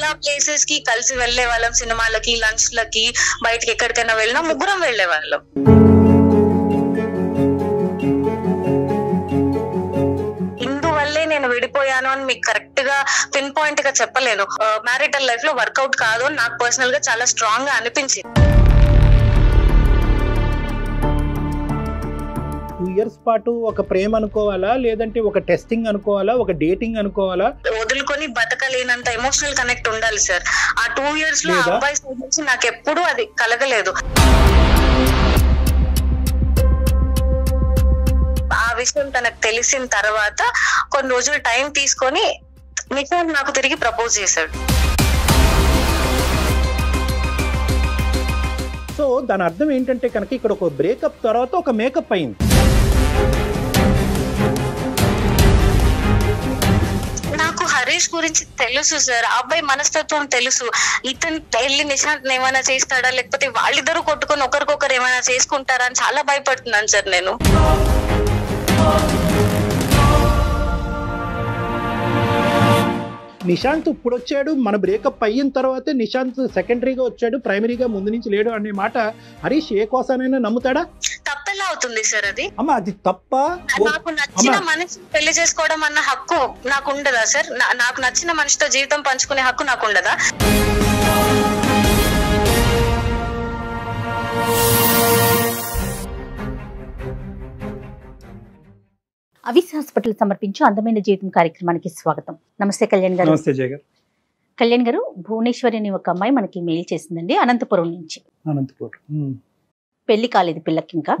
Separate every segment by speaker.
Speaker 1: చాలా ప్లేసెస్ కి కలిసి వెళ్లే వాళ్ళం, సినిమాలకి, లంచ్ లకి, బయటకి ఎక్కడికైనా వెళ్ళినా ముగ్గురం వెళ్లే వాళ్ళం. ఇందువల్లే నేను విడిపోయాను అని మీకు కరెక్ట్ గా పిన్ పాయింట్ గా చెప్పలేను. మ్యారిటల్ లైఫ్ లో వర్కౌట్ కాదు అని నాకు పర్సనల్ గా చాలా స్ట్రాంగ్ గా అనిపించింది.
Speaker 2: 2 years పాటు ఒక ప్రేమ అనుకోవాలా, లేదంటే ఒక టెస్టింగ్ అనుకోవాలా, ఒక డేటింగ్ అనుకోవాలా?
Speaker 1: వదులుకొని బతకలేనంత ఎమోషనల్ కనెక్ట్ ఉండాలి సార్. ఆ 2 years లో అబ్బాయి సైడ్ నుంచి నాకు ఎప్పుడు అది కలగలేదు. ఆ విషయం తనకు తెలిసిన తర్వాత కొన్ని రోజులు టైం తీసుకొని నిఖాన్ నాకు తిరిగి ప్రపోజ్ చేశాడు.
Speaker 2: సో దాని అర్థం ఏంటంటే కనుక ఇక్కడ ఒక బ్రేకప్ తర్వాత ఒక మేకప్ అయింది.
Speaker 1: నాకు హరీష్ గురించి తెలుసు సార్, ఆ అబ్బాయి మనస్తత్వం తెలుసు. ఇతను వెళ్ళి నిశాంత్ ఏమైనా చేస్తాడా, లేకపోతే వాళ్ళిద్దరూ కొట్టుకొని ఒకరికొకరు ఏమైనా చేసుకుంటారా అని చాలా భయపడుతున్నాను సార్ నేను.
Speaker 2: నిశాంత్ ఇప్పుడు వచ్చాడు, మన బ్రేకప్ అయిన తర్వాతే నిశాంత్ సెకండరీగా వచ్చాడు, ప్రైమరీగా ముందు నుంచి లేడు అనే మాట హరీష్ ఏ కోసానైనా నమ్ముతాడా?
Speaker 1: తప్పెలా అవుతుంది సార్ అది?
Speaker 2: అమ్మా అది తప్ప?
Speaker 1: నాకు నచ్చిన మనిషి పెళ్లి చేసుకోవడం అన్న హక్కు నాకు ఉండదా సార్? నాకు నచ్చిన మనిషితో జీవితం పంచుకునే హక్కు నాకు ఉండదా?
Speaker 3: అవిస్ హాస్పిటల్ సమర్పించు అందమైన జీవితం కార్యక్రమానికి స్వాగతం. నమస్తే కళ్యాణ్ గారు.
Speaker 2: నమస్తే జయ గారు.
Speaker 3: కళ్యాణ్ గారు, భువనేశ్వరి అనే ఒక అమ్మాయి మనకి మెయిల్ చేసిందండి, అనంతపురం నుంచి. పెళ్లి కాలేదు పిల్లకి, ఇంకా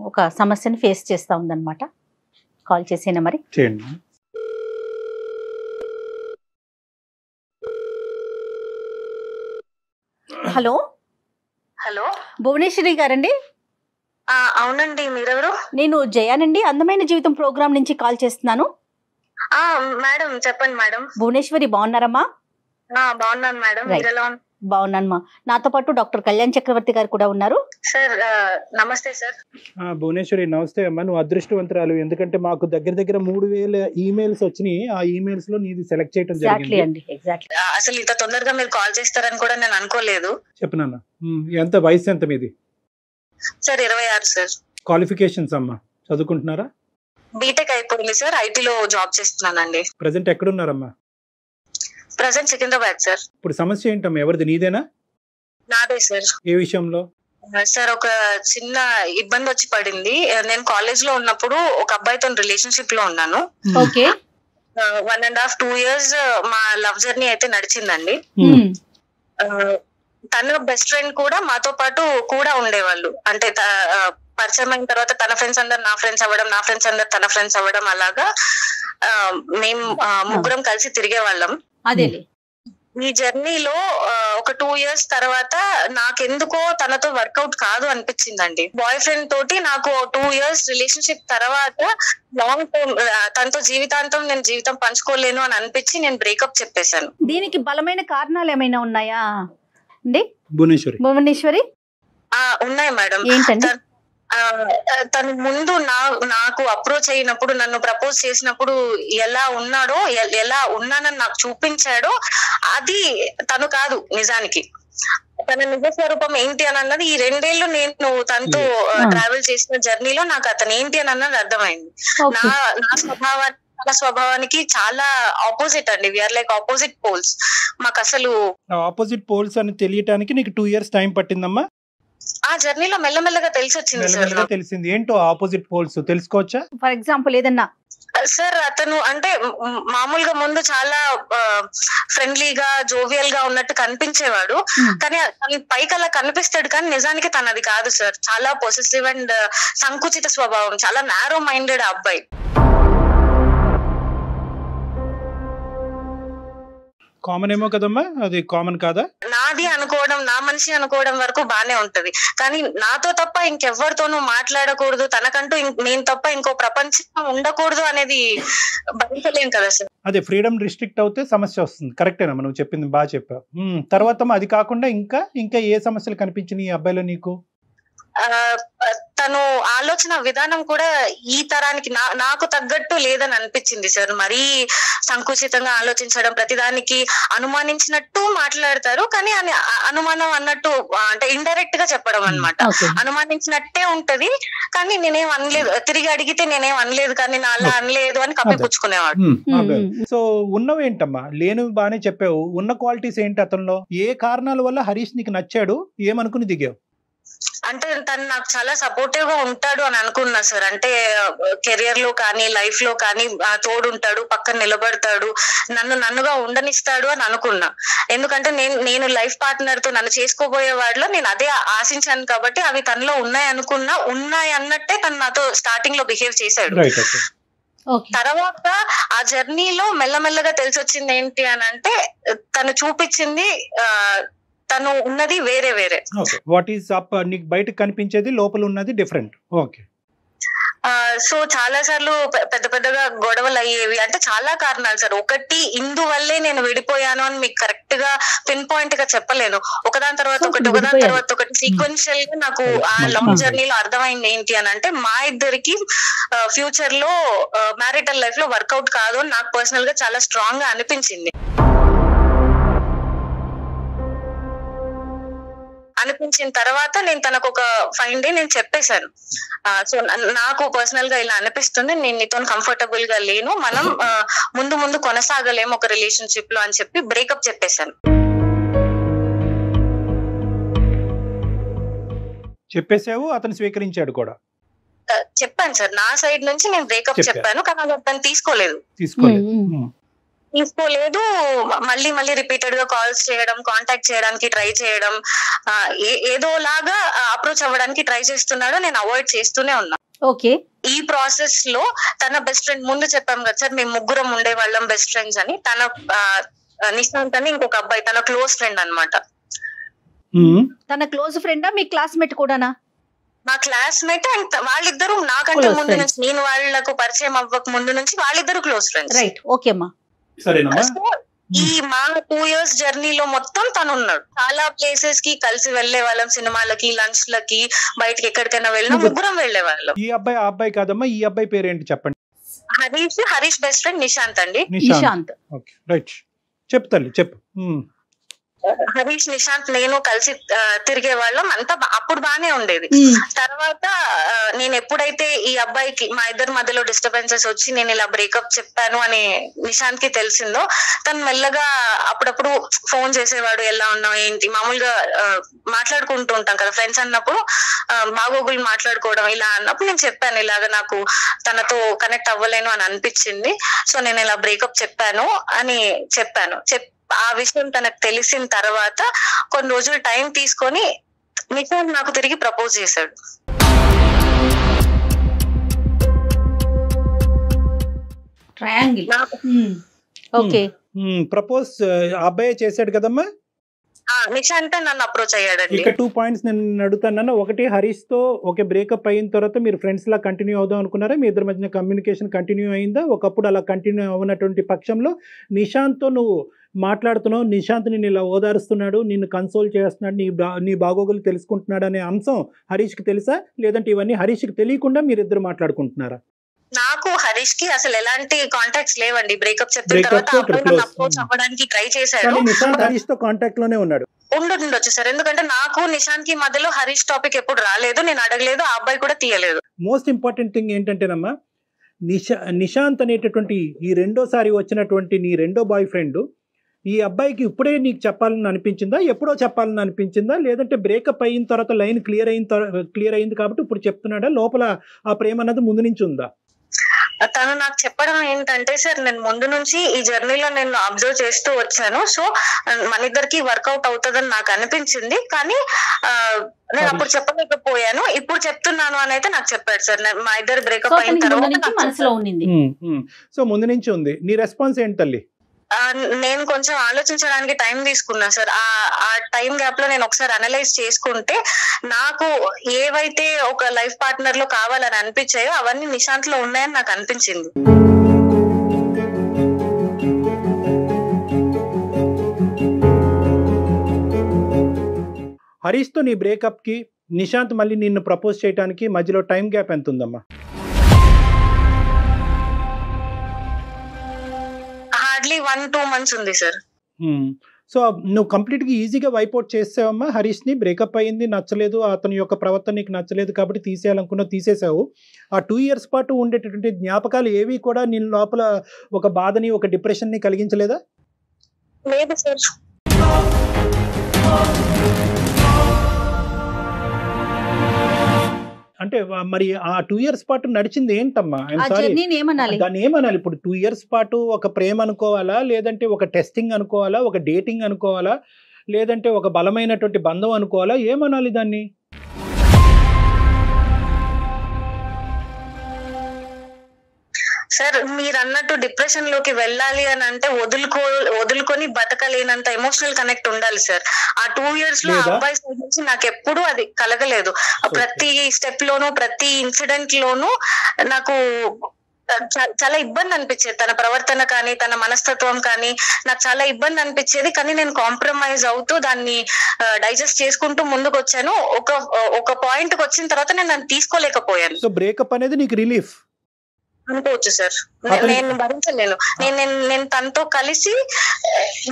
Speaker 3: ఒక సమస్యను ఫేస్ చేస్తా ఉందన్నమాట. కాల్ చేసేనా మరి? హలో
Speaker 1: హలో,
Speaker 3: భువనేశ్వరి గారండి?
Speaker 1: అవునండి, మీరెవరు?
Speaker 3: నేను జయానండి, అందమైన జీవితం ప్రోగ్రామ్ నుంచి కాల్ చేస్తున్నాను.
Speaker 1: మేడం చెప్పండి మేడం.
Speaker 3: భువనేశ్వరి బాగున్నారమ్మా?
Speaker 1: బాగున్నాను మేడం,
Speaker 3: బాగున్నానమ్మా. నాతో పాటు డాక్టర్ కళ్యాణ్ చక్రవర్తి గారు కూడా ఉన్నారు.
Speaker 1: సార్ నమస్తే సార్.
Speaker 2: భువనేశ్వరి నమస్తే అమ్మా. నువ్వు అదృష్టవంతురాలు, ఎందుకంటే మాకు దగ్గర 3000 ఈమెయిల్స్ వచ్చినాయి. ఆ ఈమెయిల్స్ లో నీది సెలెక్ట్ చేయడం జరిగింది.
Speaker 1: అసలు ఇంత తొందరగా మీరు కాల్ చేస్తారని కూడా నేను అనుకోలేదు.
Speaker 2: చెప్పనన్నా, ఎంత వయసు ఎంత మీది?
Speaker 1: Sir 26 sir.
Speaker 2: క్వాలిఫికేషన్స్ అమ్మా, చదువుకుంటున్నారా?
Speaker 1: బీటెక్ అయిపోయింది సార్, ఐటీలో జాబ్ చేస్తున్నానండి.
Speaker 2: ప్రెసెంట్ ఎక్కడున్నారమ్మా?
Speaker 1: Present Secunderabad sir.
Speaker 2: ఇప్పుడు సమస్య ఏంటమ్మా, ఎవరిది? నీదేనా?
Speaker 1: నాదే సార్.
Speaker 2: ఏ విషయంలో?
Speaker 1: సార్ ఒక చిన్న ఇబ్బంది వచ్చి పడింది. నేను కాలేజ్ లో ఉన్నప్పుడు ఒక అబ్బాయితో రిలేషన్షిప్ లో ఉన్నాను.
Speaker 3: ఓకే.
Speaker 1: 1.5 2 years మా లవ్ జర్నీ అయితే నడిచిందండి. తన బెస్ట్ ఫ్రెండ్ కూడా మాతో పాటు కూడా ఉండేవాళ్ళు. అంటే పరిచయం అయిన తర్వాత తన ఫ్రెండ్స్ అందరు నా ఫ్రెండ్స్ అవ్వడం, నా ఫ్రెండ్స్ అందరు తన ఫ్రెండ్స్ అవ్వడం, అలాగా మేము ముగ్గురం కలిసి తిరిగే వాళ్ళం. ఈ జర్నీలో ఒక 2 years తర్వాత నాకెందుకో తనతో వర్కౌట్ కాదు అనిపించిందండి. బాయ్ ఫ్రెండ్ తోటి నాకు 2 years రిలేషన్షిప్ తర్వాత లాంగ్ టర్మ్ తనతో జీవితాంతం నేను జీవితం పంచుకోలేను అని అనిపించి నేను బ్రేకప్ చెప్పేశాను.
Speaker 3: దీనికి బలమైన కారణాలు ఏమైనా ఉన్నాయా అండి
Speaker 1: భువనేశ్వరి? ఉన్నాయి మేడం.
Speaker 3: ఏంటండి?
Speaker 1: తను ముందు నాకు అప్రోచ్ అయినప్పుడు, నన్ను ప్రపోజ్ చేసినప్పుడు ఎలా ఉన్నాడో, ఎలా ఉన్నానని నాకు చూపించాడో అది తను కాదు నిజానికి. తన నిజ స్వరూపం ఏంటి అని అన్నది ఈ 2 ఏళ్ళు నేను తనతో ట్రావెల్ చేసిన జర్నీలో నాకు అతను ఏంటి అని అన్నది అర్థమైంది. నా స్వభావానికి చాలా ఆపోజిట్ అండి. We are like opposite poles. మాకు అసలు
Speaker 2: ఆపోజిట్ పోల్స్ అని తెలియటానికి నీకు 2 years టైం పట్టిందమ్మా?
Speaker 1: ఆ జర్నీలో మెల్లమెల్లగా తెలిసి వచ్చింది సార్.
Speaker 2: తెలిసింది ఏంటో ఆపోజిట్ పోల్స్ తెలుసుకోవచ్చా?
Speaker 3: ఫర్ ఎగ్జాంపుల్ ఏదన్నా
Speaker 1: సార్, అతను అంటే మామూలుగా ముందు చాలా ఫ్రెండ్లీగా, జోవియల్ గా ఉన్నట్టు కనిపించేవాడు. కానీ పైకి అలా కనిపిస్తాడు, కానీ నిజానికి తనది కాదు సార్. చాలా పొసెసివ్ అండ్ సంకుచిత స్వభావం, చాలా నారో మైండెడ్ అబ్బాయి.
Speaker 2: కామన్ ఏమో కదమ్మా, అది కామన్ కాదా?
Speaker 1: నాది అనుకోవడం, నా మనిషి అనుకోవడం వరకు బానే ఉంటది, కానీ నాతో తప్ప ఇంకెవ్వరితోనూ మాట్లాడకూడదు, తనకంటూ నేను తప్ప ఇంకో ప్రపంచం ఉండకూడదు అనేది భరించలేం కదా సార్.
Speaker 2: అదే ఫ్రీడమ్ రిస్ట్రిక్ట్ అవుతే సమస్య వస్తుంది. కరెక్టేనా నువ్వు చెప్పింది? బాగా చెప్పావు. తర్వాత అది కాకుండా ఇంకా ఏ సమస్యలు కనిపించినాయి ఈ అబ్బాయిలో నీకు?
Speaker 1: తను ఆలోచన విధానం కూడా ఈ తరానికి నాకు తగ్గట్టు లేదని అనిపించింది సార్. మరీ సంకుచితంగా ఆలోచించడం, ప్రతిదానికి అనుమానించినట్టు మాట్లాడతారు, కానీ అనుమానం అన్నట్టు అంటే ఇండైరెక్ట్ గా చెప్పడం అన్నమాట. అనుమానించినట్టే ఉంటది కానీ నేనేం అనలేదు, తిరిగి అడిగితే నేనేం అనలేదు కానీ నా అలా అనలేదు అని కప్పిపుచ్చుకునేవాడు.
Speaker 2: సో ఉన్నవేంటమ్మా, లేను బానే చెప్పావు, ఉన్న క్వాలిటీస్ ఏంటి అతనిలో? ఏ కారణాల వల్ల హరీష్ నీకు నచ్చాడు, ఏమనుకుని దిగావు?
Speaker 1: అంటే తను నాకు చాలా సపోర్టివ్ గా ఉంటాడు అని అనుకున్నా సార్. అంటే కెరియర్ లో కానీ లైఫ్ లో కానీ తోడుంటాడు, పక్కన నిలబడతాడు, నన్నుగా ఉండనిస్తాడు అని అనుకున్నా. ఎందుకంటే నేను లైఫ్ పార్ట్నర్ తో నన్ను చేసుకోబోయే వాడిలో నేను అదే ఆశించాను కాబట్టి అవి తనలో ఉన్నాయి అన్నట్టే తను నాతో స్టార్టింగ్ లో బిహేవ్ చేశాడు. తర్వాత ఆ జర్నీలో మెల్లమెల్లగా తెలిసి వచ్చింది ఏంటి అని అంటే తను చూపించింది తను ఉన్నది వేరే వేరే.
Speaker 2: వాట్ ఈస్ అప్, నీకు బయటకు కనిపించేది లోపల ఉన్నది డిఫరెంట్. ఓకే.
Speaker 1: సో చాలా సార్లు పెద్ద పెద్దగా గొడవలు అయ్యేవి. అంటే చాలా కారణాలు సార్. ఒకటి ఇందువల్లే నేను విడిపోయాను అని మీకు కరెక్ట్ గా పిన్ పాయింట్ గా చెప్పలేను. ఒకదాని తర్వాత ఒకటి సీక్వెన్షియల్ గా నాకు ఆ లాంగ్ జర్నీలో అర్థమైంది ఏంటి అని అంటే మా ఇద్దరికి ఫ్యూచర్ లో మ్యారిటల్ లైఫ్ లో వర్కౌట్ కాదు అని నాకు పర్సనల్ గా చాలా స్ట్రాంగ్ గా అనిపించిన తర్వాత నేను తనకు ఒక 5 డే నేను చెప్పేశాను. సో నాకు పర్సనల్ గా ఇలా అనిపిస్తుంది, నేను నీతో కంఫర్టబుల్ గా లేను, మనం ముందు కొనసాగలేము ఒక రిలేషన్షిప్ లో అని చెప్పి బ్రేకప్ చెప్పేశాను.
Speaker 2: చెప్పేసావు, అతను స్వీకరించాడు కూడా?
Speaker 1: చెప్పాను సార్, నా సైడ్ నుంచి నేను బ్రేకప్ చెప్పాను, కానీ అతను తీసుకోలేదు. మళ్ళీ రిపీటెడ్ గా కాల్స్ చేయడం, కాంటాక్ట్ చేయడానికి ట్రై చేయడం, ఏదోలాగా అప్రోచ్ అవ్వడానికి ట్రై చేస్తున్నాడు. నేను అవాయిడ్ చేస్తూనే ఉన్నా.
Speaker 3: ఓకే.
Speaker 1: ఈ ప్రాసెస్ లో తన బెస్ట్ ఫ్రెండ్, ముందు చెప్పాం కదా సార్ మేము ముగ్గురం ఉండే వాళ్ళం బెస్ట్ ఫ్రెండ్స్ అని, తన నిశాంత్ అని ఇంకొక అబ్బాయి తన క్లోజ్ ఫ్రెండ్ అన్నమాట.
Speaker 3: తన క్లోజ్ ఫ్రెండా మీ క్లాస్మేట్ కూడానా?
Speaker 1: మా క్లాస్మేట్ అండ్ వాళ్ళిద్దరు నాకంటే ముందు నుంచి, నేను వాళ్ళకు పరిచయం అవ్వక ముందు నుంచి వాళ్ళిద్దరు క్లోజ్ ఫ్రెండ్స్.
Speaker 3: రైట్, ఓకే అమ్మా.
Speaker 1: ఈ మా 2 years జర్నీలో మొత్తం తను ఉన్నాడు. చాలా ప్లేసెస్ కి కలిసి వెళ్లే వాళ్ళం, సినిమాలకి, లంచ్ లకి, బయటకి ఎక్కడికైనా వెళ్ళినా ముగ్గురం వెళ్లే వాళ్ళం.
Speaker 2: ఈ అబ్బాయి ఆ అబ్బాయి కాదమ్మా, ఈ అబ్బాయి పేరేంటి చెప్పండి?
Speaker 1: హరీష్ బెస్ట్ ఫ్రెండ్ నిశాంత్ అండి.
Speaker 3: నిశాంత్.
Speaker 2: Okay, right. చెప్పు.
Speaker 1: హరీష్, నిశాంత్, నేను కలిసి తిరిగే వాళ్ళం, అంతా అప్పుడు బానే ఉండేది. తర్వాత నేను ఎప్పుడైతే ఈ అబ్బాయికి మా ఇద్దరి మధ్యలో డిస్టర్బెన్సెస్ వచ్చి నేను ఇలా బ్రేకప్ చెప్పాను అని నిశాంత్ కి తెలిసిందో, తను మెల్లగా అప్పుడప్పుడు ఫోన్ చేసేవాడు, ఎలా ఉన్నావు ఏంటి, మామూలుగా మాట్లాడుకుంటూ ఉంటాం కదా ఫ్రెండ్స్ అన్నప్పుడు, బాగోగులు మాట్లాడుకోవడం. ఇలా అన్నప్పుడు నేను చెప్పాను, ఇలాగా నాకు తనతో కనెక్ట్ అవ్వలేను అని అనిపించింది, సో నేను ఇలా బ్రేకప్ చెప్పాను అని చెప్పాను. ఆ విషయం తనకు తెలిసిన తర్వాత కొన్ని రోజులు టైం తీసుకొని నిశాంత్ నాకు తిరిగి ప్రపోజ్ చేశాడు.
Speaker 3: ట్రయాంగిల్. ఓకే.
Speaker 2: ప్రపోజ్ అబ్బాయి చేశాడు కదమ్మా?
Speaker 1: నిశాంత్ నన్ను అప్రోచ్ అయ్యాడండి.
Speaker 2: ఇక 2 పాయింట్స్ నేను అడుగుతాను. ఒకటి, హరీష్ తో ఓకే బ్రేకప్ అయిన తర్వాత మీరు ఫ్రెండ్స్ లా కంటిన్యూ అవుదాం అనుకున్నారా? మీ ఇద్దరి మధ్యన కమ్యూనికేషన్ కంటిన్యూ అయిందా? ఒకప్పుడు అలా కంటిన్యూ అవ్వనటువంటి పక్షంలో నిశాంత్ తో నువ్వు మాట్లాడుతున్నావు, నిశాంత్ నిన్ను ఇలా ఓదారుస్తున్నాడు, నిన్ను కన్సోల్ చేస్తున్నాడు, నీ బాగోగులు తెలుసుకుంటున్నాడు అనే అంశం హరీష్కి తెలుసా? లేదంటే ఇవన్నీ హరీష్కి తెలియకుండా మీరు మాట్లాడుకుంటున్నారా?
Speaker 1: నాకు హరీష్ కి అసలు ఎలాంటి కాంటాక్ట్స్ లేవండి. బ్రేకప్ చెప్పిన తర్వాత అప్రోచ్ అవ్వడానికి ట్రై చేశాడు.
Speaker 2: నిశాంత్ హరీష్ తో కాంటాక్ట్ లోనే ఉన్నాడు?
Speaker 1: ఉండొచ్చు సార్, ఎందుకంటే నాకు నిశాంత్ కి మధ్యలో హరీష్ టాపిక్ ఎప్పుడు రాలేదు, నేను అడగలేదు, ఆ అబ్బాయి కూడా తీయలేదు.
Speaker 2: మోస్ట్ ఇంపార్టెంట్ థింగ్ ఏంటంటేనమ్మా, నిశాంత్ అనేటటువంటి ఈ రెండోసారి వచ్చినటువంటి నీ రెండో బాయ్ ఫ్రెండ్ ఈ అబ్బాయికి ఇప్పుడే నీకు చెప్పాలని అనిపించిందా, ఎప్పుడో చెప్పాలని అనిపించిందా, లేదంటే బ్రేకప్ అయిన తర్వాత లైన్ క్లియర్ అయింది కాబట్టి ఇప్పుడు చెప్తున్నాడా, లోపల ఆ ప్రేమ అన్నది ముందు నుంచి ఉందా?
Speaker 1: తను నాకు చెప్పడం ఏంటంటే సార్, నేను ముందు నుంచి ఈ జర్నీలో నేను అబ్జర్వ్ చేస్తూ వచ్చాను, సో మన ఇద్దరికి వర్కౌట్ అవుతుందని నాకు అనిపించింది, కానీ నేను అప్పుడు చెప్పలేకపోయాను, ఇప్పుడు చెప్తున్నాను అని అయితే నాకు చెప్పాడు సార్. మా ఇద్దరు బ్రేకప్ అయిన తర్వాత
Speaker 2: సో ముందు నుంచి ఉంది. నీ రెస్పాన్స్ ఏంటి తల్లి?
Speaker 1: నేను కొంచెం ఆలోచించడానికి టైం తీసుకున్నా సార్. ఆ టైం గ్యాప్ లో నేను ఒకసారి అనలైజ్ చేసుకుంటే నాకు ఏవైతే ఒక లైఫ్ పార్ట్నర్ లో కావాలని అనిపించాయో అవన్నీ నిశాంత్ లో ఉన్నాయని నాకు అనిపించింది.
Speaker 2: హరీష్ తో నీ బ్రేకప్ కి నిశాంత్ మళ్ళీ నిన్ను ప్రపోజ్ చేయడానికి మధ్యలో టైం గ్యాప్ ఎంత ఉందమ్మా?
Speaker 1: హార్డ్లీ 1-2 months ఉంది సార్.
Speaker 2: సో నువ్వు కంప్లీట్గా ఈజీగా వైపౌట్ చేసావమ్మా హరీష్ని. బ్రేకప్ అయ్యింది, నచ్చలేదు, అతని యొక్క ప్రవర్తన నీకు నచ్చలేదు కాబట్టి తీసేయాలనుకున్నావు, తీసేసావు. ఆ 2 years పాటు ఉండేటటువంటి జ్ఞాపకాలు ఏవి కూడా నీ లోపల ఒక బాధని, ఒక డిప్రెషన్ని కలిగించలేదా?
Speaker 1: లేదు సార్.
Speaker 2: అంటే మరి ఆ 2 years పాటు నడిచింది ఏంటమ్మా? దాన్ని ఏమనాలి ఇప్పుడు? 2 years పాటు ఒక ప్రేమ అనుకోవాలా, లేదంటే ఒక టెస్టింగ్ అనుకోవాలా, ఒక డేటింగ్ అనుకోవాలా, లేదంటే ఒక బలమైనటువంటి బంధం అనుకోవాలా, ఏమనాలి దాన్ని?
Speaker 1: సార్ మీరు అన్నట్టు డిప్రెషన్ లోకి వెళ్ళాలి అని అంటే వదులుకొని బతకలేనంత ఎమోషనల్ కనెక్ట్ ఉండాలి సార్. ఆ 2 years లో అబ్బాయి సైడ్ నుంచి నాకు ఎప్పుడు అది కలగలేదు. ప్రతి స్టెప్ లోనూ, ప్రతి ఇన్సిడెంట్ లోనూ నాకు చాలా ఇబ్బంది అనిపించేది. తన ప్రవర్తన కానీ, తన మనస్తత్వం కానీ నాకు చాలా ఇబ్బంది అనిపించేది. కానీ నేను కాంప్రమైజ్ అవుతూ దాన్ని డైజెస్ట్ చేసుకుంటూ ముందుకు వచ్చాను. ఒక పాయింట్ కి వచ్చిన తర్వాత నేను దాన్ని తీసుకోలేకపోయాను.
Speaker 2: సో బ్రేకప్ అనేది నీకు రిలీఫ్
Speaker 1: అనుకోవచ్చు సార్. నేను భరించలేను. నేను తనతో కలిసి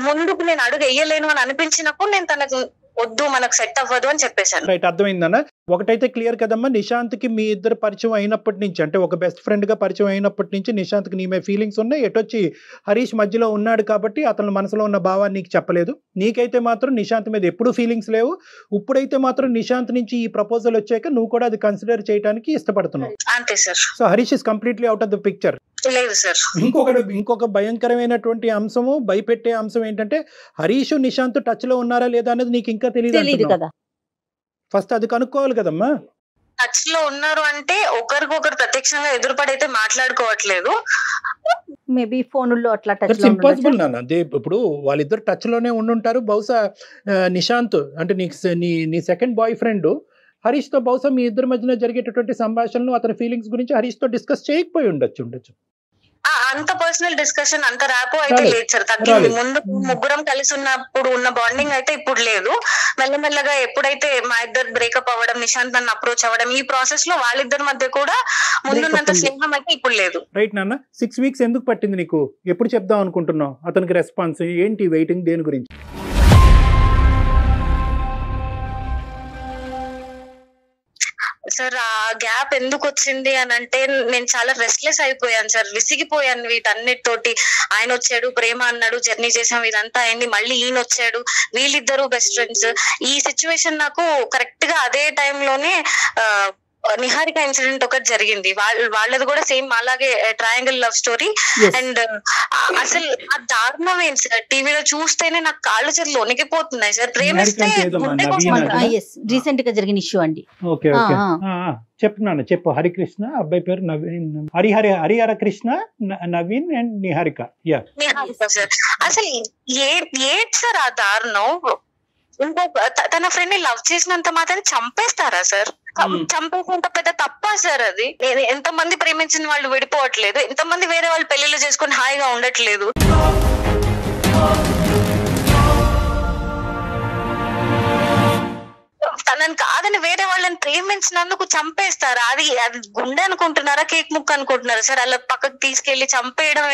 Speaker 1: ముందుకు నేను అడుగు వేయలేను అని అనిపించినప్పుడు నేను తనకు వద్దు, మనకు సెట్ అవ్వదు అని చెప్పేశాను.
Speaker 2: రైట్, అర్థమైందన్న. ఒకటైతే క్లియర్ కదమ్మా, నిశాంత్కి మీ ఇద్దరు పరిచయం అయినప్పటి నుంచి, అంటే ఒక బెస్ట్ ఫ్రెండ్ గా పరిచయం అయినప్పటి నుంచి నిశాంత్కి నీ మీద ఫీలింగ్స్ ఉన్నాయి. ఎటొచ్చి హరీష్ మధ్యలో ఉన్నాడు కాబట్టి అతని మనసులో ఉన్న భావాన్ని నీకు చెప్పలేదు. నీకైతే మాత్రం నిశాంత్ మీద ఎప్పుడు ఫీలింగ్స్ లేవు. ఇప్పుడైతే మాత్రం నిశాంత్ నుంచి ఈ ప్రపోజల్ వచ్చాక నువ్వు కూడా అది కన్సిడర్ చేయడానికి ఇష్టపడుతున్నావు.
Speaker 1: అంతే sir.
Speaker 2: So Harish is completely out of the picture.
Speaker 1: లేదు సార్.
Speaker 2: ఇంకొక భయంకరమైనటువంటి అంశము, భయపెట్టే అంశం ఏంటంటే హరీష్ నిశాంత్ టచ్ లో ఉన్నారా లేదా అనేది నీకు ఇంకా తెలియదు కదా. ఫస్ట్ అది కనుక్కోవాలి కదమ్మా.
Speaker 1: టచ్ లో ఉన్నారు అంటే ఒకరికొకరు ప్రత్యక్షంగా ఎదురుపడైతే మాట్లాడుకోవట్లేదు.
Speaker 3: మేబీ ఫోన్లో అట్లా టచ్
Speaker 2: ఇంపాసిబుల్ నాన్న. ఇప్పుడు వాళ్ళిద్దరు టచ్ లోనే ఉండుంటారు. బహుశా నిశాంత్ అంటే నీ సెకండ్ బాయ్ ఫ్రెండ్ హరీష్ తో బహుశా మీ ఇద్దరి మధ్యన జరిగేటటువంటి సంభాషణలు, అతని ఫీలింగ్స్ గురించి హరీష్ తో డిస్కస్ చేయకపోయి ఉండొచ్చు.
Speaker 1: అంత పర్సనల్ డిస్కషన్, అంత ర్యాపో అయితే లేదు సార్. తగ్గింది. ముందు ముగ్గురం కలిసి ఉన్నప్పుడు ఉన్న బాండింగ్ అయితే ఇప్పుడు లేదు. మెల్లమెల్లగా ఎప్పుడైతే మా ఇద్దరు బ్రేకప్ అవ్వడం, నిశాంత్ నన్ను అప్రోచ్ అవ్వడం, ఈ ప్రాసెస్ లో వాళ్ళిద్దరి మధ్య కూడా ముందున్నంత స్నేహం అయితే ఇప్పుడు లేదు.
Speaker 2: రైట్ నాన్న. 6 weeks ఎందుకు పట్టింది నీకు? ఎప్పుడు చెప్దాం అనుకుంటున్నావు? అతనికి రెస్పాన్స్ ఏంటి? వెయిటింగ్ దేని గురించి?
Speaker 1: సార్ ఆ గ్యాప్ ఎందుకు వచ్చింది అని అంటే నేను చాలా రెస్ట్లెస్ అయిపోయాను సార్. విసిగిపోయాను వీటన్నిటితోటి. ఆయన వచ్చాడు, ప్రేమ అన్నాడు, జర్నీ చేసాం, ఇదంతా అయింది. మళ్ళీ ఈయన వచ్చాడు, వీళ్ళిద్దరు బెస్ట్ ఫ్రెండ్స్. ఈ సిచ్యువేషన్ నాకు కరెక్ట్ గా అదే టైంలోనే నిహారిక ఇన్సిడెంట్ ఒకటి జరిగింది. వాళ్ళది కూడా సేమ్ అలాగే ట్రయాంగిల్ లవ్ స్టోరీ. అండ్ అసలు ఆ దారుణం ఏంటి సార్, టీవీలో చూస్తేనే నాకు కాళ్ళు చేతులు వణికిపోతున్నాయి సార్. ప్రేమిస్తే
Speaker 3: రీసెంట్ గా జరిగిన ఇష్యూ అండి.
Speaker 2: చెప్పు. హరికృష్ణ, అబ్బాయి పేరు నవీన్, హరిహర కృష్ణ, నవీన్ అండ్ నిహారిక.
Speaker 1: సార్ అసలు ఏంటి సార్ ఆ దారుణం? తన ఫ్రెండ్ ని లవ్ చేసినంత మాత్రం చంపేస్తారా సార్? చంపేసినంత పెద్ద తప్పా సార్ అది? ఎంతమంది ప్రేమించిన వాళ్ళు విడిపోవట్లేదు, ఎంతమంది వేరే వాళ్ళు పెళ్లిళ్ళు చేసుకుని హాయిగా ఉండట్లేదు. తనని కాదని వేరే వాళ్ళని ప్రేమించినందుకు చంపేస్తారా? అది గుండె అనుకుంటున్నారా, కేక్ ముక్క అనుకుంటున్నారా సార్? అలా పక్కకు తీసుకెళ్లి చంపేయడం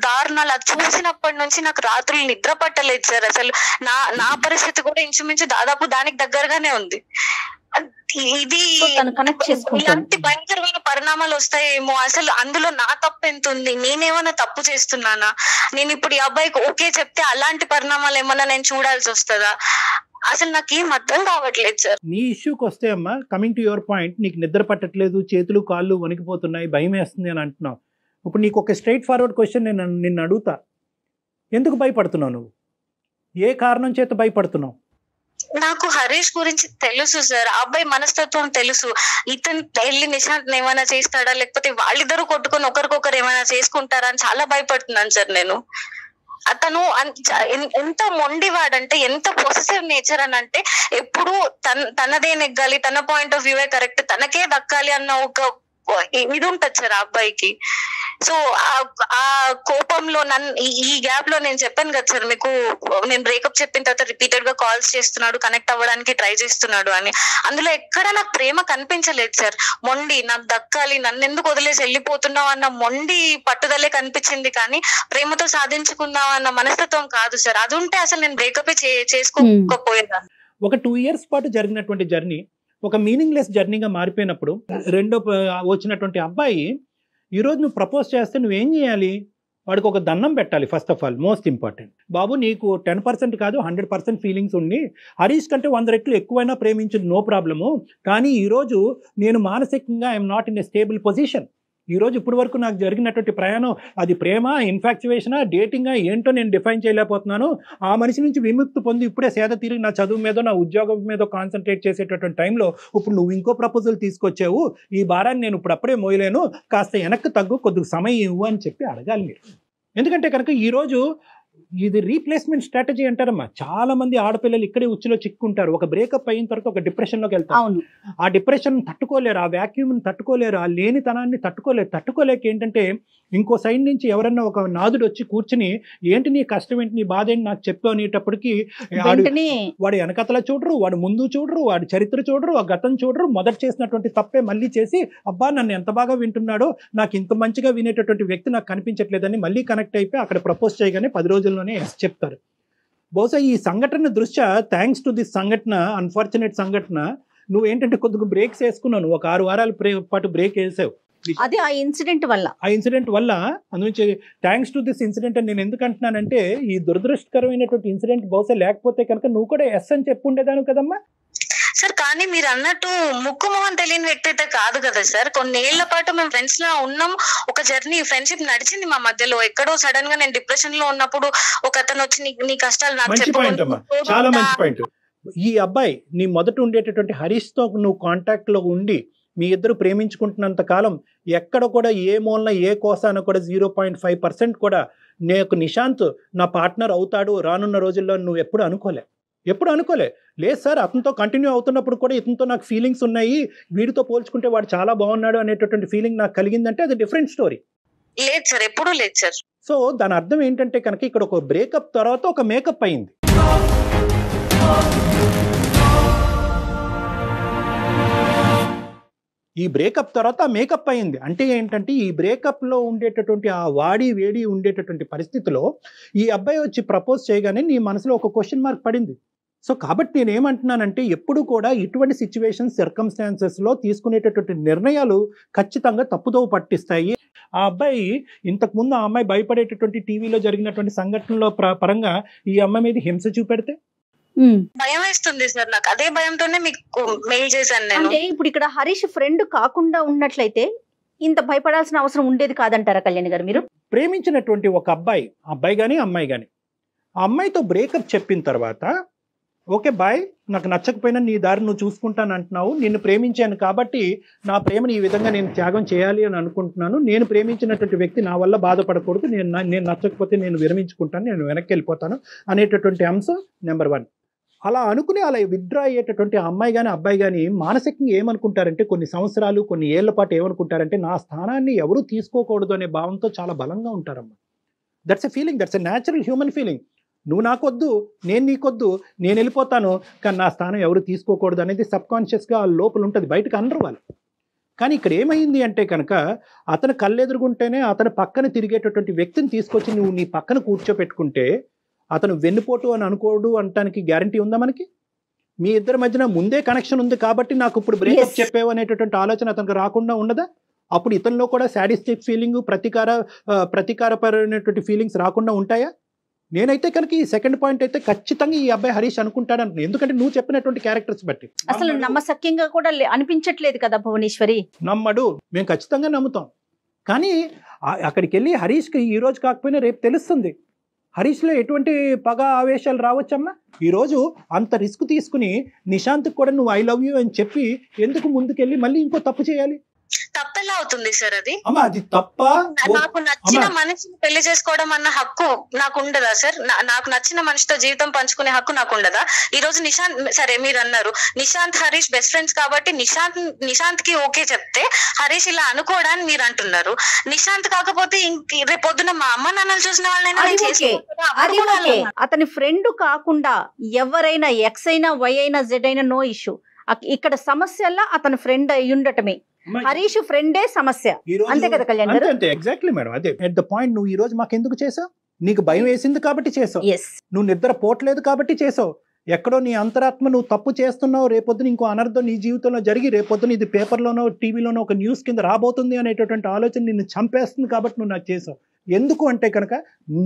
Speaker 1: దారుణాలు. అది చూసినప్పటి నుంచి నాకు రాత్రులు నిద్ర పట్టలేదు సార్. అసలు నా పరిస్థితి కూడా ఇంచుమించు దాదాపు దానికి దగ్గరగానే ఉంది. ఇది ఇలాంటి భయంకరమైన పరిణామాలు వస్తాయేమో. అసలు అందులో నా తప్పు ఎంత ఉంది? నేనేమన్నా తప్పు చేస్తున్నానా? నేను ఇప్పుడు ఈ అబ్బాయికి ఓకే చెప్తే అలాంటి పరిణామాలు ఏమన్నా నేను చూడాల్సి వస్తుందా? అసలు నాకేం అర్థం కావట్లేదు సార్.
Speaker 2: నీ ఇష్యూకి వస్తే అమ్మా, కమింగ్ టు యువర్ పాయింట్, నీకు నిద్ర పట్టట్లేదు, చేతులు కాళ్ళు వణికిపోతున్నాయి, భయం వేస్తుంది అని అంటున్నావు. ఇప్పుడు నీకు ఒక స్ట్రైట్ ఫార్వర్డ్ క్వశ్చన్ నిన్ను అడుగుతా. ఎందుకు భయపడుతున్నావు నువ్వు? ఏ కారణం చేత భయపడుతున్నావు?
Speaker 1: నాకు హరీష్ గురించి తెలుసు సార్, ఆ అబ్బాయి మనస్తత్వం తెలుసు. ఇతను వెళ్ళి నిశాంత్ ఏమైనా చేస్తాడా, లేకపోతే వాళ్ళిద్దరూ కొట్టుకొని ఒకరికొకరు ఏమైనా చేసుకుంటారా అని చాలా భయపడుతున్నాను సార్ నేను. అతను ఎంత మొండివాడంటే, ఎంత పొసెసివ్ నేచర్ అని అంటే, ఎప్పుడు తనదే నెగ్గాలి, తన పాయింట్ ఆఫ్ వ్యూ కరెక్ట్, తనకే దక్కాలి అన్న ఇది ఉంటది సార్ ఆ అబ్బాయికి. సో ఆ కోపంలో నన్ను ఈ గ్యాప్ లో నేను చెప్పాను కదా సార్ మీకు, నేను బ్రేకప్ చెప్పిన తర్వాత రిపీటెడ్ గా కాల్స్ చేస్తున్నాడు, కనెక్ట్ అవ్వడానికి ట్రై చేస్తున్నాడు అని. అందులో ఎక్కడ నాకు ప్రేమ కనిపించలేదు సార్. మొండి, నాకు దక్కాలి, నన్ను ఎందుకు వదిలేసి వెళ్ళిపోతున్నావు అన్న మొండి పట్టుదలే కనిపించింది, కానీ ప్రేమతో సాధించుకుందాం అన్న మనస్తత్వం కాదు సార్. అది ఉంటే అసలు నేను బ్రేకప్ చేసుకోకపోయేదాన్ని.
Speaker 2: ఒక 2 years పాటు జరిగినటువంటి జర్నీ ఒక మీనింగ్లెస్ జర్నీగా మారిపోయినప్పుడు వచ్చినటువంటి అబ్బాయి ఈరోజు నువ్వు ప్రపోజ్ చేస్తే నువ్వేం చేయాలి? వాడికి ఒక దండం పెట్టాలి. First of all most important, బాబు నీకు 10% కాదు 100% ఫీలింగ్స్ ఉండి హరీష్ కంటే 100 రెట్లు ఎక్కువైనా ప్రేమించదు, నో ప్రాబ్లము. కానీ ఈరోజు నేను మానసికంగా I'm not in a stable position. ఈరోజు ఇప్పటి వరకు నాకు జరిగినటువంటి ప్రయాణం అది ప్రేమ, ఇన్ఫాక్చువేషనా, డేటింగా ఏంటో నేను డిఫైన్ చేయలేకపోతున్నాను. ఆ మనిషి నుంచి విముక్తి పొంది ఇప్పుడే సేద తిరిగి నా చదువు మీద నా ఉద్యోగం మీద కాన్సన్ట్రేట్ చేసేటటువంటి టైంలో ఇప్పుడు నువ్వు ఇంకో ప్రపోజల్ తీసుకొచ్చావు, ఈ భారాన్ని నేను ఇప్పుడు అప్పుడే మోయలేను, కాస్త వెనక్కి తగ్గు, కొద్దిగా సమయం ఇవ్వు అని చెప్పి అడగాలి మీరు. ఎందుకంటే కనుక ఈరోజు ఇది రీప్లేస్మెంట్ స్ట్రాటజీ అంటారమ్మా. చాలా మంది ఆడపిల్లలు ఇక్కడే ఉచ్చులో చిక్కుంటారు. ఒక బ్రేకప్ అయిన తర్వాత ఒక డిప్రెషన్లోకి వెళ్తారు. ఆ డిప్రెషన్ తట్టుకోలేరు, ఆ వ్యాక్యూమ్ని తట్టుకోలేరు, ఆ లేనితనాన్ని తట్టుకోలేక ఏంటంటే ఇంకో సైడ్ నుంచి ఎవరన్నా ఒక నాదుడు వచ్చి కూర్చుని ఏంటి నీ కష్టం ఏంటి, నీ బాధ ఏంటి నాకు చెప్పు అనేటప్పటికి వాడు వెనకతల చూడరు, వాడు ముందు చూడరు, వాడి చరిత్ర చూడరు, ఆ గతం చూడరు, మొదట చేసినటువంటి తప్పే మళ్ళీ చేసి అబ్బా నన్ను ఎంత బాగా వింటున్నాడో, నాకు ఇంత మంచిగా వినేటటువంటి వ్యక్తి నాకు కనిపించట్లేదని మళ్ళీ కనెక్ట్ అయిపోయి అక్కడ ప్రపోజ్ చేయగానే 10 రోజుల్లోనే చెప్తారు. బహుశా ఈ సంఘటన దృష్ట్యా థ్యాంక్స్ టు దిస్ సంఘటన, అన్ఫార్చునేట్ సంఘటన, నువ్వేంటంటే కొద్దిగా బ్రేక్స్ వేసుకున్నావు, ఒక 6 వారాల పాటు బ్రేక్ వేసావు.
Speaker 3: అది ఆ ఇన్సిడెంట్ వల్ల
Speaker 2: అందుకే థ్యాంక్స్ టు దిస్ ఇన్సిడెంట్ అని నేను ఎందుకు అంటున్నానంటే ఈ దురదృష్టకరమైనటువంటి ఇన్సిడెంట్ బహుశా లేకపోతే కనుక నువ్వు కూడా ఎస్ అని చెప్పుండేదాను కదమ్మా
Speaker 1: సార్. కానీ మీరు అన్నట్టు ముక్కు మొహం తెలియని వ్యక్తి అయితే కాదు కదా సార్. కొన్నేళ్ల పాటు మేము ఫ్రెండ్స్ లా ఉన్నాం, ఒక జర్నీ ఫ్రెండ్షిప్ నడిచింది మా మధ్యలో. ఎక్కడో సడన్ గా నేను డిప్రెషన్ లో ఉన్నప్పుడు ఒక అతను వచ్చి నీ కష్టాలు నాకు
Speaker 2: చెప్పాడు. చాలా మంచి పాయింట్. ఈ అబ్బాయి నీ మొదట ఉండేటటువంటి హరీష్ తో నువ్వు కాంటాక్ట్ లో ఉండి మీ ఇద్దరు ప్రేమించుకుంటున్నంత కాలం ఎక్కడ కూడా ఏ మూలన ఏ కోసాన కూడా 0.5% కూడా నేను నిశాంత్ నా పార్ట్నర్ అవుతాడు రానున్న రోజుల్లో నువ్వు ఎప్పుడు అనుకోలే. లేదు సార్, అతనితో కంటిన్యూ అవుతున్నప్పుడు కూడా ఇతనితో నాకు ఫీలింగ్స్ ఉన్నాయి, వీడితో పోల్చుకుంటే వాడు చాలా బాగున్నాడు అనేటటువంటి ఫీలింగ్ నాకు కలిగిందంటే అది డిఫరెంట్ స్టోరీ.
Speaker 1: లేదు సార్, ఎప్పుడూ లేదు సార్.
Speaker 2: సో దాని అర్థం ఏంటంటే కనుక ఇక్కడ ఒక బ్రేకప్ తర్వాత ఒక మేకప్ అయింది. ఈ బ్రేకప్ తర్వాత మేకప్ అయింది అంటే ఏంటంటే ఈ బ్రేకప్లో ఉండేటటువంటి ఆ వాడి వేడి ఉండేటటువంటి పరిస్థితిలో ఈ అబ్బాయి వచ్చి ప్రపోజ్ చేయగానే నీ మనసులో ఒక క్వశ్చన్ మార్క్ పడింది. సో కాబట్టి నేనేమంటున్నానంటే ఎప్పుడు కూడా ఇటువంటి సిచ్యువేషన్ సర్కమ్స్టాన్సెస్లో తీసుకునేటటువంటి నిర్ణయాలు ఖచ్చితంగా తప్పుదోవ పట్టిస్తాయి. ఆ అబ్బాయి ఇంతకుముందు ఆ అమ్మాయి భయపడేటటువంటి టీవీలో జరిగినటువంటి సంఘటనలో పరంగా ఈ అమ్మాయి మీద హింస చూపెడితే
Speaker 1: భయం వేస్తుంది సార్. నాకు అదే భయంతోనే మీకు మెయిల్ చేశాను నేను.
Speaker 3: అంటే ఇప్పుడు ఇక్కడ హరీష్ ఫ్రెండ్ కాకుండా ఉన్నట్లయితే ఇంత భయపడాల్సిన అవసరం ఉండేది కాదంటారా కళ్యాణి గారు? మీరు
Speaker 2: ప్రేమించినటువంటి ఒక అబ్బాయి కానీ అమ్మాయి కానీ ఆ అమ్మాయితో బ్రేకప్ చెప్పిన తర్వాత ఓకే బాయ్, నాకు నచ్చకపోయినా నీ దారి నువ్వు చూసుకుంటాను అంటున్నావు, నిన్ను ప్రేమించాను కాబట్టి నా ప్రేమను ఈ విధంగా నేను త్యాగం చేయాలి అని అనుకుంటున్నాను, నేను ప్రేమించినటువంటి వ్యక్తి నా వల్ల బాధపడకూడదు, నేను నచ్చకపోతే నేను విరమించుకుంటాను, నేను వెనక్కి వెళ్ళిపోతాను అనేటటువంటి అంశం నెంబర్ 1. అలా అనుకుని అలా విత్డ్రా అయ్యేటటువంటి అమ్మాయి కానీ అబ్బాయి కానీ మానసికంగా ఏమనుకుంటారంటే కొన్ని సంవత్సరాలు కొన్ని ఏళ్ల పాటు ఏమనుకుంటారంటే నా స్థానాన్ని ఎవరూ తీసుకోకూడదు అనే భావంతో చాలా బలంగా ఉంటారమ్మా. That's a feeling, that's a natural human feeling. నువ్వు నాకొద్దు, నేను నీకొద్దు, నేను వెళ్ళిపోతాను, కానీ నా స్థానం ఎవరు తీసుకోకూడదు అనేది సబ్కాన్షియస్గా లోపల ఉంటుంది, బయటకు అనరు వాళ్ళు. కానీ ఇక్కడ ఏమైంది అంటే కనుక అతను కళ్ళెదురుగుంటేనే అతను పక్కన తిరిగేటటువంటి వ్యక్తిని తీసుకొచ్చి నువ్వు నీ పక్కన కూర్చోపెట్టుకుంటే అతను వెన్నుపోటు అని అనుకోడు అనటానికి గ్యారంటీ ఉందా మనకి? మీ ఇద్దరి మధ్యన ముందే కనెక్షన్ ఉంది కాబట్టి నాకు ఇప్పుడు బ్రేకప్ చెప్పేవు అనేటటువంటి ఆలోచన అతనికి రాకుండా ఉండదా? అప్పుడు ఇతనిలో కూడా సాడిస్టిక్ ఫీలింగ్, ప్రతీకారపరమైనటువంటి ఫీలింగ్స్ రాకుండా ఉంటాయా? నేనైతే కనుక ఈ సెకండ్ పాయింట్ అయితే ఖచ్చితంగా ఈ అబ్బాయి హరీష్ అనుకుంటాడు అంటున్నాను. ఎందుకంటే నువ్వు చెప్పినటువంటి క్యారెక్టర్స్ బట్టి
Speaker 3: అసలు నమ్మసక్యంగా కూడా అనిపించట్లేదు కదా భువనేశ్వరి.
Speaker 2: నమ్మడు, మేము ఖచ్చితంగా నమ్ముతాం. కానీ అక్కడికి వెళ్ళి హరీష్కి ఈ రోజు కాకపోయినా రేపు తెలుస్తుంది. హరీష్లో ఎటువంటి పగ ఆవేశాలు రావచ్చమ్మా? ఈరోజు అంత రిస్క్ తీసుకుని నిశాంత్కి కూడా నువ్వు ఐ లవ్ యూ అని చెప్పి ఎందుకు ముందుకెళ్ళి మళ్ళీ ఇంకో తప్పు చేయాలి?
Speaker 1: తప్పెలా అవుతుంది సార్ అది?
Speaker 2: అమ్మా అది తప్ప
Speaker 1: నాకు నచ్చిన మనిషిని పెళ్లి చేసుకోవడం అన్న హక్కు నాకు ఉండదా సార్? నాకు నచ్చిన మనిషితో జీవితం పంచుకునే హక్కు నాకు ఉండదా? ఈ రోజు నిశాంత్, సరే మీరు అన్నారు నిశాంత్ హరీష్ బెస్ట్ ఫ్రెండ్స్ కాబట్టి నిశాంత్ కి ఓకే చెప్తే హరీష్ ఇలా అనుకోవడానికి మీరు అంటున్నారు. నిశాంత్ కాకపోతే రేపు పొద్దున మా అమ్మ నాన్నలు చూసిన వాళ్ళైనా
Speaker 3: అతని ఫ్రెండ్ కాకుండా ఎవరైనా ఎక్స్ అయినా వై అయినా జెడ్ అయినా నో ఇష్యూ. ఇక్కడ సమస్యల్లో అతని ఫ్రెండ్ అయి ఉండటమే, హరీష్ ఫ్రెండే సమస్య. అంతే కదా కళ్యాణ్ గారు?
Speaker 2: అంతే, ఎగ్జాక్ట్లీ మేడం. అదే ఎట్ ద పాయింట్. నువ్వు ఈ రోజు మాకు ఎందుకు చేసావు? నీకు భయం వేసింది కాబట్టి చేసావు. నువ్వు నిద్ర పోవట్లేదు కాబట్టి చేసావు. ఎక్కడో నీ అంతరాత్మ నువ్వు తప్పు చేస్తున్నావు, రేపొద్దున ఇంకో అనర్థం నీ జీవితంలో జరిగి రేపొద్దున ఇది పేపర్లోనో టీవీలోనో ఒక న్యూస్ కింద రాబోతుంది అనేటటువంటి ఆలోచన నిన్ను చంపేస్తుంది కాబట్టి నువ్వు నాకు చేసావు. ఎందుకు అంటే కనుక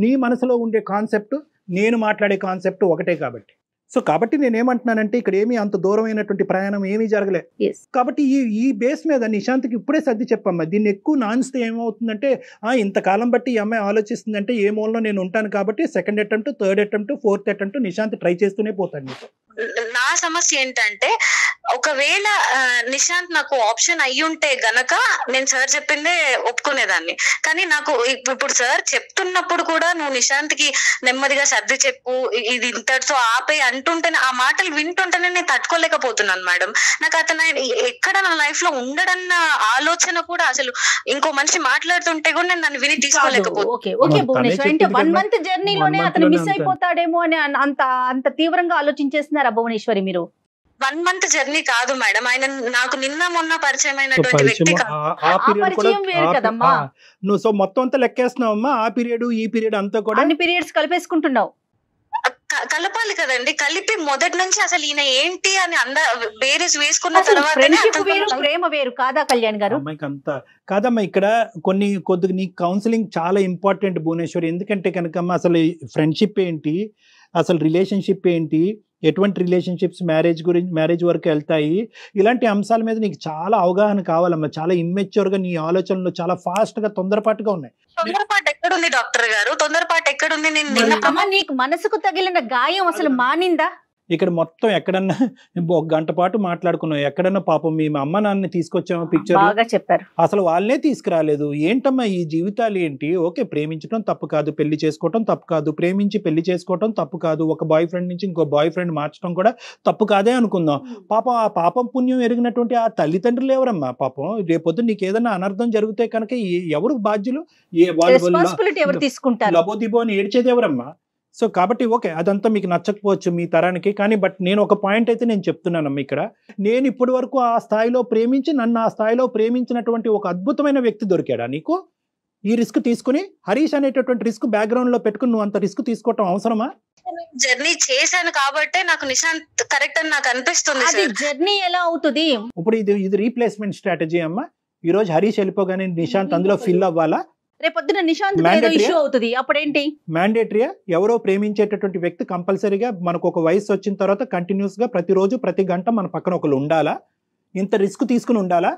Speaker 2: నీ మనసులో ఉండే కాన్సెప్ట్, నేను మాట్లాడే కాన్సెప్ట్ ఒకటే కాబట్టి. సో కాబట్టి నేనేమంటున్నానంటే ఇక్కడ ఏమీ అంత దూరమైనటువంటి ప్రయాణం ఏమీ జరగలే. కాబట్టి ఈ బేస్ మీద నిశాంత్కి ఇప్పుడే సర్ది చెప్పమ్మా. దీన్ని ఎక్కువ నాన్స్తే ఏమవుతుందంటే ఇంతకాలం బట్టి ఈ అమ్మాయి ఆలోచిస్తుందంటే ఏ మూలలో నేను ఉంటాను కాబట్టి second attempt, third attempt, fourth attempt Nishant try చేస్తూనే పోతాను నీతో.
Speaker 1: నా సమస్య ఏంటంటే ఒకవేళ నిశాంత్ నాకు ఆప్షన్ అయ్యుంటే గనక నేను సార్ చెప్పిందే ఒప్పుకునేదాన్ని. కానీ నాకు ఇప్పుడు సార్ చెప్తున్నప్పుడు కూడా నువ్వు నిశాంత్ కి నెమ్మదిగా సర్ది చెప్పు, ఇది ఇంతటితో ఆపే అంటుంటేనే, ఆ మాటలు వింటుంటేనే నేను తట్టుకోలేకపోతున్నాను మేడం. నాకు అతను ఎక్కడ నా లైఫ్ లో ఉండడన్న ఆలోచన కూడా, అసలు ఇంకో మనిషి మాట్లాడుతుంటే కూడా నేను దాన్ని విని తీసుకోలేకపోతున్నాను.
Speaker 3: 1 month జర్నీలోనే అతను మిస్ అయిపోతాడేమో అని అంత తీవ్రంగా ఆలోచించేస్తున్నారా భువనేశ్వరి మీరు?
Speaker 1: 1 month జర్నీ కాదు మేడం, ఆయన నాకు నిన్న మొన్న పరిచయం అయినటువంటి వ్యక్తి.
Speaker 2: నువ్వు సో మొత్తం అంతా లెక్కేస్తున్నావమ్మా. ఆ పీరియడ్ ఈ పీరియడ్ అంతా కూడా
Speaker 3: అన్ని పీరియడ్స్ కలిపేసుకుంటున్నావు.
Speaker 1: కలపాలి కదండి, కలిపి మొదటి నుంచి అసలు ఈయన ఏంటి అని బేరీస్ వేసుకున్న తర్వాత
Speaker 3: ప్రేమ వేరు కాదా కళ్యాణ్ గారు?
Speaker 2: అమ్మాయికి అంతా కాదమ్మా. ఇక్కడ కొద్దిగా నీ కౌన్సిలింగ్ చాలా ఇంపార్టెంట్ భువనేశ్వరి. ఎందుకంటే కనుకమ్మా అసలు ఫ్రెండ్షిప్ ఏంటి, అసలు రిలేషన్షిప్ ఏంటి, ఎటువంటి రిలేషన్షిప్స్ మ్యారేజ్ వరకు వెళ్తాయి, ఇలాంటి అంశాల మీద నీకు చాలా అవగాహన కావాలమ్మా. చాలా ఇమ్మెచ్యూర్ గా నీ ఆలోచనలు చాలా ఫాస్ట్ గా తొందరపాటుగా ఉన్నాయి.
Speaker 1: తొందరపాటు ఎక్కడుంది డాక్టర్ గారు? తొందరపాటు ఎక్కడుంది?
Speaker 3: నీకు మనసుకు తగిలిన గాయం అసలు మానిందా?
Speaker 2: ఇక్కడ మొత్తం ఎక్కడన్నా 1 గంట పాటు మాట్లాడుకున్నాం. ఎక్కడన్నా పాపం మీ అమ్మ నాన్నని తీసుకొచ్చామో పిక్చర్
Speaker 3: బాగా చెప్పారు.
Speaker 2: అసలు వాళ్ళనే తీసుకురాలేదు. ఏంటమ్మా ఈ జీవితాలు ఏంటి? ఓకే, ప్రేమించడం తప్పు కాదు, పెళ్లి చేసుకోవటం తప్పు కాదు, ప్రేమించి పెళ్లి చేసుకోవటం తప్పు కాదు, ఒక బాయ్ ఫ్రెండ్ నుంచి ఇంకో బాయ్ ఫ్రెండ్ మార్చడం కూడా తప్పు కాదే అనుకుందాం. పాపం ఆ పాపం పుణ్యం ఎరిగినటువంటి ఆ తల్లిదండ్రులు ఎవరమ్మా? పాపం రేపొద్దు నీకు ఏదైనా అనర్థం జరిగితే కనుక ఎవరు బాధ్యులు?
Speaker 3: ఎవరు తీసుకుంటారు?
Speaker 2: లబోదిబో అని ఏడ్చేది ఎవరమ్మా? సో కాబట్టి ఓకే, అదంతా మీకు నచ్చకపోవచ్చు మీ తరానికి, కానీ బట్ నేను ఒక పాయింట్ అయితే నేను చెప్తున్నానమ్మా. ఇక్కడ నేను ఇప్పటి వరకు ఆ స్థాయిలో ప్రేమించి నన్ను ఆ స్థాయిలో ప్రేమించినటువంటి ఒక అద్భుతమైన వ్యక్తి దొరికాడా నీకు? ఈ రిస్క్ తీసుకుని హరీష్ అనేటటువంటి రిస్క్ బ్యాక్గ్రౌండ్ లో పెట్టుకుని నువ్వు అంత రిస్క్ తీసుకోవటం అవసరమా?
Speaker 1: జర్నీ చేశాను కాబట్టి నాకు నిశాంత్ కరెక్ట్ అని నాకు అనిపిస్తుంది.
Speaker 3: జర్నీ ఎలా అవుతుంది
Speaker 2: ఇప్పుడు? ఇది రీప్లేస్మెంట్ స్ట్రాటజీ అమ్మా. ఈ రోజు హరీష్ వెళ్ళిపోగానే నిశాంత్ అందులో ఫిల్ అవ్వాలా?
Speaker 3: రేపొద్దున నిశాంత్ ఇష్యూ అవుతుంది, అప్పుడేంటి?
Speaker 2: మ్యాండేటరీయా? ఎవరో ప్రేమించేటటువంటి వ్యక్తి కంపల్సరీగా మనకు ఒక వయసు వచ్చిన తర్వాత కంటిన్యూస్ గా ప్రతిరోజు ప్రతి గంట మన పక్కన ఒకరు ఉండాలా? ఇంత రిస్క్ తీసుకుని ఉండాలా?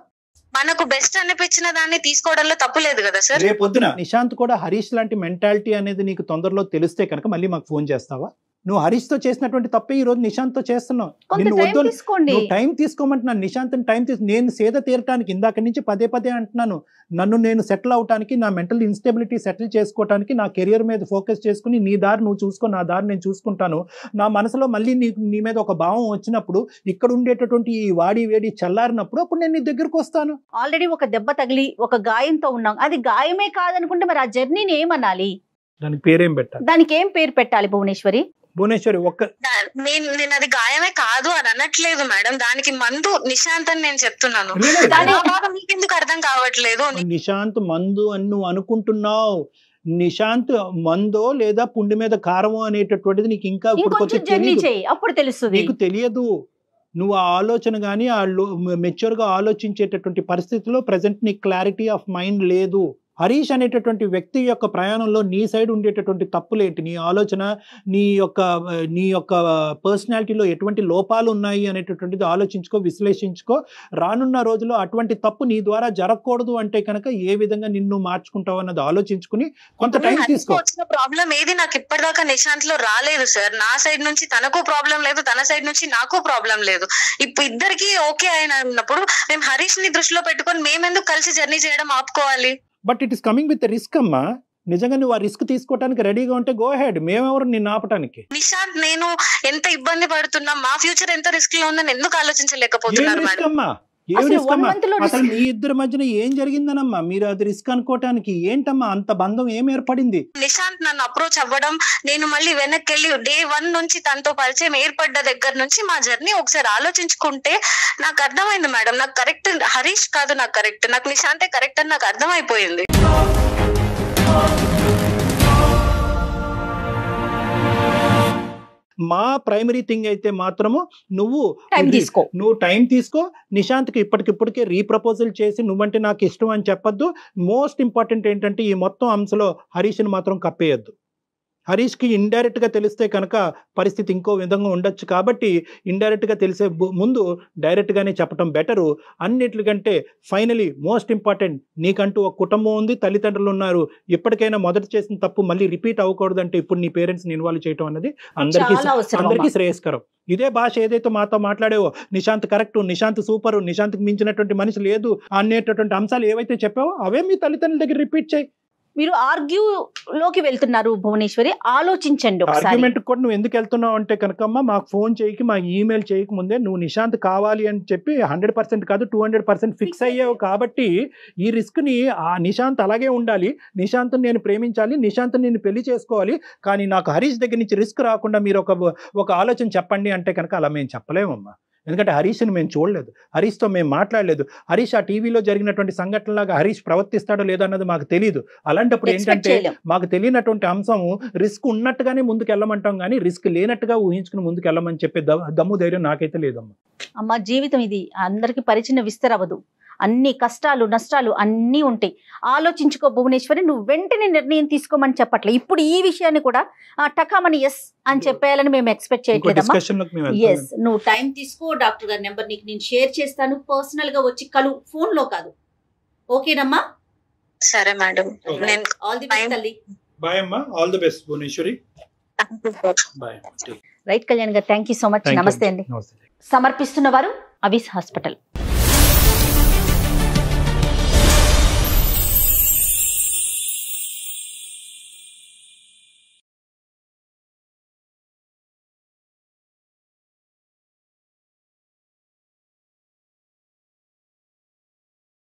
Speaker 1: మనకు బెస్ట్ అనిపించిన దాన్ని తీసుకోవడంలో తప్పు లేదు కదా సార్.
Speaker 2: రేపొద్దున నిశాంత్ కూడా హరీష్ లాంటి మెంటాలిటీ అనేది నీకు తొందరలో తెలిస్తే కనుక మళ్ళీ మాకు ఫోన్ చేస్తావా? నువ్వు హరీష్ తో చేసినటువంటి తప్పే ఈ రోజు నిశాంత్ తో చేస్తున్నావు. నువ్వు టైం తీసుకోమంటున్నాను. నిశాంత్ టైం నేను సేద తీరటానికి ఇందాక నుంచి పదే అంటున్నాను. నన్ను నేను సెటిల్ అవటానికి, నా మెంటల్ ఇన్స్టెబిలిటీ సెటిల్ చేసుకోవటానికి, నా కెరియర్ మీద ఫోకస్ చేసుకుని నీ దారి నువ్వు చూసుకో, నా దారి నేను చూసుకుంటాను. నా మనసులో మళ్ళీ నీ మీద ఒక భావం వచ్చినప్పుడు, ఇక్కడ ఉండేటటువంటి ఈ వాడి వేడి చల్లారినప్పుడు అప్పుడు నేను నీ దగ్గరకు వస్తాను.
Speaker 3: ఆల్రెడీ ఒక దెబ్బ తగిలి ఒక గాయంతో ఉన్నాం. అది గాయమే కాదనుకుంటే మరి ఆ జర్నీని ఏమనాలి?
Speaker 2: దానికి పేరేం పెట్టాలి?
Speaker 3: దానికి ఏం పేరు పెట్టాలి భువనేశ్వరి?
Speaker 1: నేను అది గాయమే కాదు అని అనట్లేదు మేడం, దానికి మందు నిశాంత్ అని నేను చెప్తున్నాను. మీకెందుకు అర్థం కావట్లేదు?
Speaker 2: నిశాంత్ మందు అని నువ్వు అనుకుంటున్నావు. నిశాంత్ మందో లేదా పుండి మీద కారమో అనేటటువంటిది నీకు ఇంకా
Speaker 3: అప్పుడు తెలుస్తుంది.
Speaker 2: నీకు తెలియదు. నువ్వు ఆ ఆలోచన కానీ మెచ్యూర్ గా ఆలోచించేటటువంటి పరిస్థితిలో ప్రెసెంట్ నీకు క్లారిటీ ఆఫ్ మైండ్ లేదు. హరీష్ అనేటటువంటి వ్యక్తి యొక్క ప్రయాణంలో నీ సైడ్ ఉండేటటువంటి తప్పులేంటి, నీ ఆలోచన, నీ యొక్క పర్సనాలిటీలో ఎటువంటి లోపాలు ఉన్నాయి అనేటటువంటిది ఆలోచించుకో, విశ్లేషించుకో. రానున్న రోజుల్లో అటువంటి తప్పు నీ ద్వారా జరగకూడదు అంటే కనుక ఏ విధంగా నిన్ను మార్చుకుంటావు అన్నది ఆలోచించుకుని కొంత టైం తీసుకో.
Speaker 1: వచ్చిన ప్రాబ్లం ఏది నాకు ఇప్పటిదాకా నిశాంత్ లో రాలేదు సార్. నా సైడ్ నుంచి తనకు ప్రాబ్లం లేదు, తన సైడ్ నుంచి నాకు ప్రాబ్లం లేదు. ఇప్పుడు ఇద్దరికి ఓకే అయినప్పుడు మేము హరీష్ ని దృష్టిలో పెట్టుకొని మేమెందుకు కలిసి జర్నీ చేయడం ఆపుకోవాలి?
Speaker 2: But it is coming with risk అమ్మా. నిజంగా నువ్వు ఆ రిస్క్ తీసుకోవడానికి రెడీగా ఉంటే గో హెడ్, మేమెవరు నిన్ను ఆపటానికి.
Speaker 1: నిశాంత్ నేను ఎంత ఇబ్బంది పడుతున్నా, మా ఫ్యూచర్ ఎంత రిస్క్ లో ఉందని ఎందుకు ఆలోచించలేకపోతున్నారు మేడం?
Speaker 2: అమ్మా ఏం రిస్క్ అమ్మా? అసలు మీ ఇద్దరి మధ్యన ఏం జరిగిందనమ్మా మీరు అది రిస్క్ అనుకోవటానికి? ఏంటమ్మా అంత బంధం ఏం ఏర్పడింది?
Speaker 1: నిశాంత్ నన్ను అప్రోచ్ అవ్వడం, నేను మళ్ళీ వెనక్కి వెళ్ళి డే 1 నుంచి తనతో పరిచయం ఏర్పడ్డ దగ్గర నుంచి మా జర్నీ ఒకసారి ఆలోచించుకుంటే నాకు అర్థమైంది మేడం. నాకు కరెక్ట్ హరీష్ కాదు, నాకు కరెక్ట్, నాకు నిశాంతే కరెక్ట్ అని నాకు అర్థమైపోయింది.
Speaker 2: మా ప్రైమరీ థింగ్ అయితే మాత్రము నువ్వు టైం తీసుకో. నిశాంత్కి ఇప్పటికిప్పటికే రీప్రపోజల్ చేసి నువ్వంటే నాకు ఇష్టం అని చెప్పొద్దు. మోస్ట్ ఇంపార్టెంట్ ఏంటంటే ఈ మొత్తం అంశంలో హరీష్ని మాత్రం కప్పేయద్దు. హరీష్కి ఇండైరెక్ట్గా తెలిస్తే కనుక పరిస్థితి ఇంకో విధంగా ఉండొచ్చు. కాబట్టి ఇండైరెక్ట్గా తెలిసే ముందు డైరెక్ట్గానే చెప్పడం బెటరు. అన్నిటికంటే ఫైనలీ మోస్ట్ ఇంపార్టెంట్, నీకంటూ ఒక కుటుంబం ఉంది, తల్లిదండ్రులు ఉన్నారు. ఇప్పటికైనా మొదట చేసిన తప్పు మళ్ళీ రిపీట్ అవ్వకూడదు అంటే ఇప్పుడు నీ పేరెంట్స్ని ఇన్వాల్వ్ చేయడం అనేది అందరికీ శ్రేయస్కరం. ఇదే భాష ఏదైతే మాతో మాట్లాడేవో నిశాంత్ కరెక్ట్, నిశాంత్ సూపరు, నిశాంత్కి మించినటువంటి మనిషి లేదు అనేటటువంటి అంశాలు ఏవైతే చెప్పావో అవే మీ తల్లిదండ్రుల దగ్గర రిపీట్ చేయి.
Speaker 3: మీరు ఆర్గ్యూలోకి వెళ్తున్నారు భువనేశ్వరి, ఆలోచించండి.
Speaker 2: ఆర్గ్యుమెంట్ కూడా నువ్వు ఎందుకు వెళ్తున్నావు అంటే కనుకమ్మా మాకు ఫోన్ చేయకి, మాకు ఈమెయిల్ చేయక ముందే నువ్వు నిశాంత్ కావాలి అని చెప్పి 100% కాదు 200% ఫిక్స్ అయ్యావు. కాబట్టి ఈ రిస్క్ని ఆ నిశాంత్ అలాగే ఉండాలి, నిశాంత్ నేను ప్రేమించాలి, నిశాంత్ నేను పెళ్లి చేసుకోవాలి, కానీ నాకు హరీష్ దగ్గర నుంచి రిస్క్ రాకుండా మీరు ఒక ఆలోచన చెప్పండి అంటే కనుక అలా మేము చెప్పలేమమ్మా. ఎందుకంటే హరీష్ని మేము చూడలేదు, హరీష్తో మేము మాట్లాడలేదు. హరీష్ ఆ టీవీలో జరిగినటువంటి సంఘటనలాగా హరీష్ ప్రవర్తిస్తాడో లేదో అన్నది మాకు తెలియదు. అలాంటప్పుడు ఏంటంటే మాకు తెలియనటువంటి అంశము రిస్క్ ఉన్నట్టుగానే ముందుకు వెళ్ళమంటాం, కానీ రిస్క్ లేనట్టుగా ఊహించుకుని ముందుకు వెళ్ళమని చెప్పే దమ్ము ధైర్యం నాకైతే లేదమ్మా.
Speaker 3: అమ్మ జీవితం ఇది అందరికి పరిచిన విస్తరవదు, అన్ని కష్టాలు నష్టాలు అన్నీ ఉంటాయి. ఆలోచించుకో భువనేశ్వరి, నువ్వు వెంటనే నిర్ణయం తీసుకోమని చెప్పట్లే. ఇప్పుడు ఈ విషయాన్ని కూడా టకామని ఎస్ అని చెప్పేయాలని మేము ఎక్స్పెక్ట్ చేయట్లేదమ్మా. ఎస్, నువ్వు టైం తీసుకో. డాక్టర్ గారి నెంబర్ నీకు నేను షేర్ చేస్తాను, పర్సనల్ గా వచ్చి కలు, ఫోన్ లో కాదు. ఓకేనమ్మా?
Speaker 1: సరే మేడం.
Speaker 3: ఆల్ ది బెస్ట్ తల్లి.
Speaker 2: బాయ్ అమ్మా, all the best Bhuvaneshwari. Bye.
Speaker 3: Right Kalyan గారు, థ్యాంక్ యూ సో మచ్. నమస్తే అండి. సమర్పిస్తున్న వారు అవిస్ హాస్పిటల్.